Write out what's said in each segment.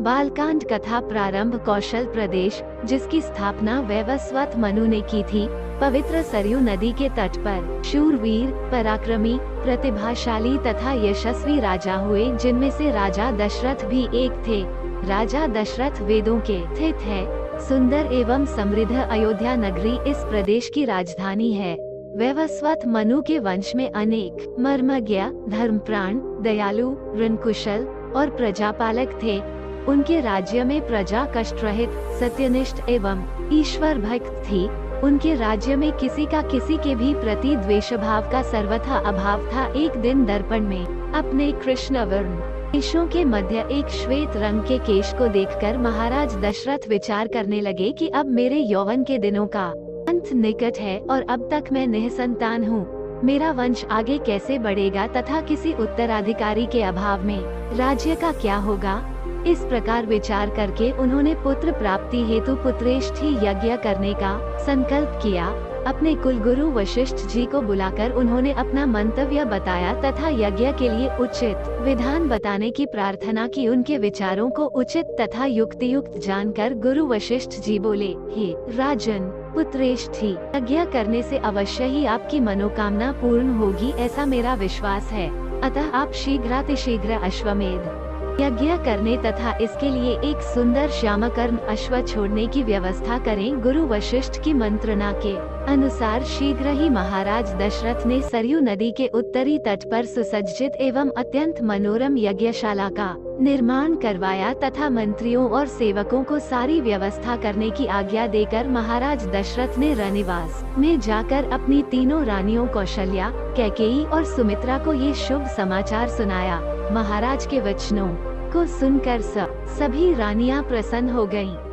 बालकांड कथा प्रारंभ कौशल प्रदेश, जिसकी स्थापना वैवस्वत मनु ने की थी, पवित्र सरयू नदी के तट पर शूरवीर, पराक्रमी, प्रतिभाशाली तथा यशस्वी राजा हुए, जिनमें से राजा दशरथ भी एक थे। राजा दशरथ वेदों के स्थित है। सुंदर एवं समृद्ध अयोध्या नगरी इस प्रदेश की राजधानी है। वैवस्वत मनु के वंश में अनेक मर्मज्ञ, धर्मप्राण, दयालु, ऋणकुशल और प्रजापालक थे। उनके राज्य में प्रजा कष्ट रहित, सत्यनिष्ठ एवं ईश्वर भक्त थी। उनके राज्य में किसी का किसी के भी प्रति द्वेष भाव का सर्वथा अभाव था। एक दिन दर्पण में अपने कृष्ण वर्ण केशों के मध्य एक श्वेत रंग के केश को देखकर महाराज दशरथ विचार करने लगे कि अब मेरे यौवन के दिनों का अंत निकट है और अब तक मैं निःसंतान हूँ। मेरा वंश आगे कैसे बढ़ेगा तथा किसी उत्तराधिकारी के अभाव में राज्य का क्या होगा। इस प्रकार विचार करके उन्होंने पुत्र प्राप्ति हेतु पुत्रेष्ठी यज्ञ करने का संकल्प किया। अपने कुलगुरु वशिष्ठ जी को बुलाकर उन्होंने अपना मंतव्य बताया तथा यज्ञ के लिए उचित विधान बताने की प्रार्थना की। उनके विचारों को उचित तथा युक्तियुक्त जानकर गुरु वशिष्ठ जी बोले, हे राजन, पुत्रेष्ठी यज्ञ करने से अवश्य ही आपकी मनोकामना पूर्ण होगी, ऐसा मेरा विश्वास है। अतः आप शीघ्रातिशीघ्र अश्वमेध यज्ञ करने तथा इसके लिए एक सुंदर श्यामकर्ण अश्व छोड़ने की व्यवस्था करें। गुरु वशिष्ठ की मंत्रणा के अनुसार शीघ्र ही महाराज दशरथ ने सरयू नदी के उत्तरी तट पर सुसज्जित एवं अत्यंत मनोरम यज्ञशाला का निर्माण करवाया तथा मंत्रियों और सेवकों को सारी व्यवस्था करने की आज्ञा देकर महाराज दशरथ ने रनिवास में जाकर अपनी तीनों रानियों कौशल्या, कैकेयी और सुमित्रा को ये शुभ समाचार सुनाया। महाराज के वचनों को सुनकर सभी रानियां प्रसन्न हो गयीं।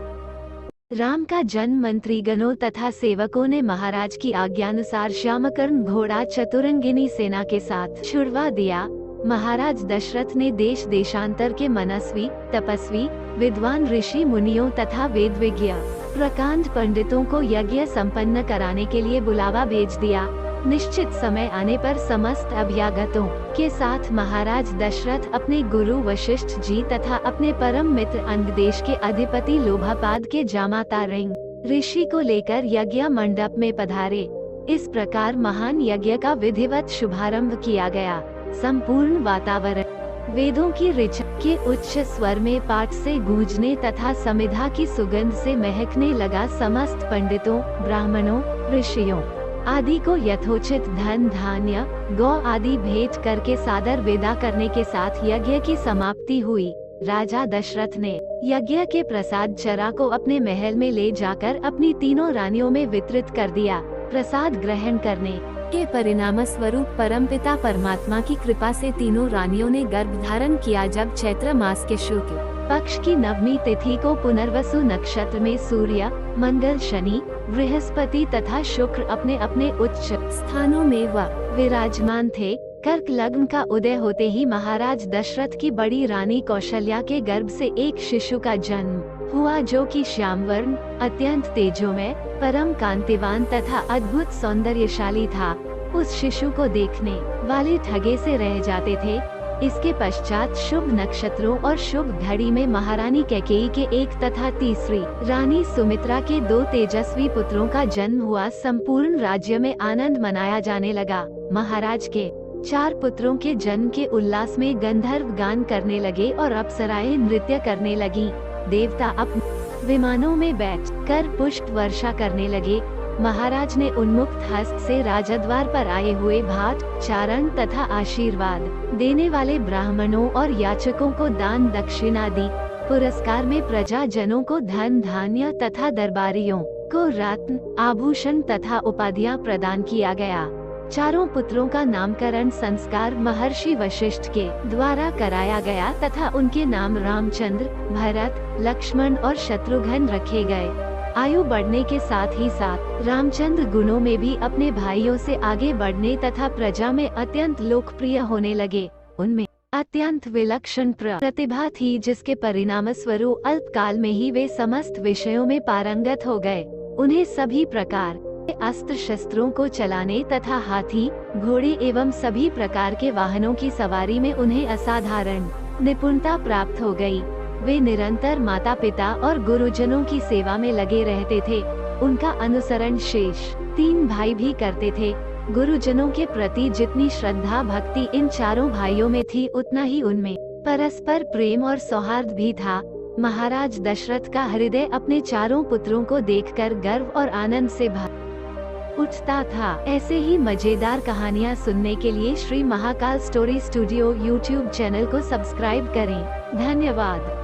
राम का जन्म मंत्रीगणों तथा सेवकों ने महाराज की आज्ञानुसार श्यामकर्ण घोड़ा चतुरंगिनी सेना के साथ छुड़वा दिया। महाराज दशरथ ने देश देशांतर के मनस्वी, तपस्वी, विद्वान ऋषि मुनियों तथा वेदविज्ञ प्रकांड पंडितों को यज्ञ संपन्न कराने के लिए बुलावा भेज दिया। निश्चित समय आने पर समस्त अभ्यागतों के साथ महाराज दशरथ अपने गुरु वशिष्ठ जी तथा अपने परम मित्र अंगदेश के अधिपति लोभापाद के जामाता रिंग ऋषि को लेकर यज्ञ मंडप में पधारे। इस प्रकार महान यज्ञ का विधिवत शुभारंभ किया गया। संपूर्ण वातावरण वेदों की ऋचा के उच्च स्वर में पाठ से गूंजने तथा समिधा की सुगंध से महकने लगा। समस्त पंडितों, ब्राह्मणों, ऋषियों आदि को यथोचित धन धान्य, गौ आदि भेंट करके सादर विदा करने के साथ यज्ञ की समाप्ति हुई। राजा दशरथ ने यज्ञ के प्रसाद चरा को अपने महल में ले जाकर अपनी तीनों रानियों में वितरित कर दिया। प्रसाद ग्रहण करने के परिणाम स्वरूप परमपिता परमात्मा की कृपा से तीनों रानियों ने गर्भ धारण किया। जब चैत्र मास के शुक्ल पक्ष की नवमी तिथि को पुनर्वसु नक्षत्र में सूर्य, मंगल, शनि, बृहस्पति तथा शुक्र अपने अपने उच्च स्थानों में विराजमान थे। कर्क लग्न का उदय होते ही महाराज दशरथ की बड़ी रानी कौशल्या के गर्भ से एक शिशु का जन्म हुआ, जो कि श्यामवर्ण, अत्यंत तेजोमय, परम कांतिवान तथा अद्भुत सौंदर्यशाली था। उस शिशु को देखने वाले ठगे से रह जाते थे। इसके पश्चात शुभ नक्षत्रों और शुभ घड़ी में महारानी कैकेयी के एक तथा तीसरी रानी सुमित्रा के 2 तेजस्वी पुत्रों का जन्म हुआ। संपूर्ण राज्य में आनंद मनाया जाने लगा। महाराज के 4 पुत्रों के जन्म के उल्लास में गंधर्व गान करने लगे और अप्सराएं नृत्य करने लगीं। देवता अपने विमानों में बैठ कर पुष्प वर्षा करने लगे। महाराज ने उन्मुक्त हस्त से राजद्वार पर आए हुए भाट, चारण तथा आशीर्वाद देने वाले ब्राह्मणों और याचकों को दान दक्षिणा दी। पुरस्कार में प्रजा जनों को धन धान्य तथा दरबारियों को रत्न, आभूषण तथा उपाधियां प्रदान किया गया। चारों पुत्रों का नामकरण संस्कार महर्षि वशिष्ठ के द्वारा कराया गया तथा उनके नाम रामचंद्र, भरत, लक्ष्मण और शत्रुघ्न रखे गए। आयु बढ़ने के साथ ही साथ रामचंद्र गुणों में भी अपने भाइयों से आगे बढ़ने तथा प्रजा में अत्यंत लोकप्रिय होने लगे। उनमें अत्यंत विलक्षण प्रतिभा थी, जिसके परिणाम स्वरूप अल्पकाल में ही वे समस्त विषयों में पारंगत हो गए। उन्हें सभी प्रकार के अस्त्र शस्त्रों को चलाने तथा हाथी, घोड़े एवं सभी प्रकार के वाहनों की सवारी में उन्हें असाधारण निपुणता प्राप्त हो गई। वे निरंतर माता पिता और गुरुजनों की सेवा में लगे रहते थे। उनका अनुसरण शेष 3 भाई भी करते थे। गुरुजनों के प्रति जितनी श्रद्धा भक्ति इन चारों भाइयों में थी, उतना ही उनमें परस्पर प्रेम और सौहार्द भी था। महाराज दशरथ का हृदय अपने चारों पुत्रों को देखकर गर्व और आनंद से भर उठता था। ऐसे ही मजेदार कहानियाँ सुनने के लिए Shri Mahakal story studio YouTube channel को सब्सक्राइब करें। धन्यवाद।